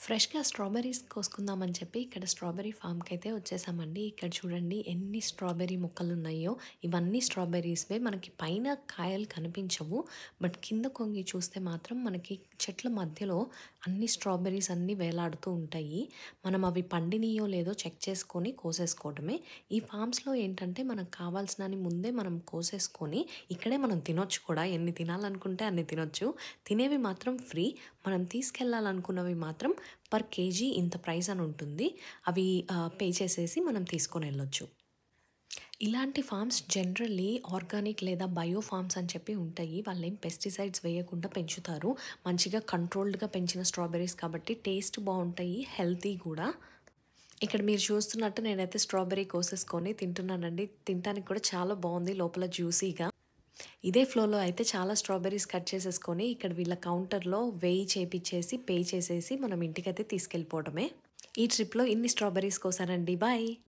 ఫ్రెష్‌గా స్ట్రాబెర్రీస్ కోసుకుందామని చెప్పి ఇక్కడ స్ట్రాబెర్రీ ఫామ్‌కైతే వచ్చేసామండి. ఇక్కడ చూడండి ఎన్ని స్ట్రాబెర్రీ మొక్కలున్నాయో. ఇవన్నీ స్ట్రాబెర్రీస్‌వే. మనకి పైన కాయలు కనిపించవు. బట్ కింద కొంగి చూస్తే మాత్రం మనకి చెట్ల మధ్యలో అన్ని స్ట్రాబెర్రీస్ అన్నీ వేలాడుతూ ఉంటాయి. మనం అవి పండినయో లేదో చెక్ చేసుకొని కోసేసుకోవడమే. ఈ ఫామ్స్‌లో ఏంటంటే మనకు కావాల్సినన్ని ముందే మనం కోసేసుకొని ఇక్కడే మనం తినొచ్చు కూడా. ఎన్ని తినాలనుకుంటే అన్ని తినొచ్చు. తినేవి మాత్రం ఫ్రీ. మనం తీసుకెళ్ళాలనుకున్నవి మాత్రం పర్ కేజీ ఇంత ప్రైస్ అని ఉంటుంది. అవి పే చేసేసి మనం తీసుకొనెళ్ళొచ్చు. ఇలాంటి ఫార్మ్స్ జనరల్లీ ఆర్గానిక్ లేదా బయో ఫార్మ్స్ అని చెప్పి ఉంటాయి. వాళ్ళేం పెస్టిసైడ్స్ వేయకుండా పెంచుతారు. మంచిగా కంట్రోల్డ్‌గా పెంచిన స్ట్రాబెర్రీస్ కాబట్టి టేస్ట్ బావుంటాయి. హెల్తీ గూడా. ఇక్కడ మీరు చూస్తున్నట్టు నేనైతే స్ట్రాబెర్రీ కోసేసుకొని తింటున్నానండి. తినటానికి కూడా చాలా బావుంది లోపల జ్యూసీగా. ఇదే ఫ్లోలో అయితే చాలా స్ట్రాబెర్రీస్ కట్ చేసేసుకొని ఇక్కడ వీళ్ళ కౌంటర్‌లో వేయి చేపిచ్చేసి, పే చేసేసి మనం ఇంటికైతే తీసుకెళ్ళిపోవడమే. ఈ ట్రిప్‌లో ఇన్ని స్ట్రాబెర్రీస్ కోసానండి. బాయ్.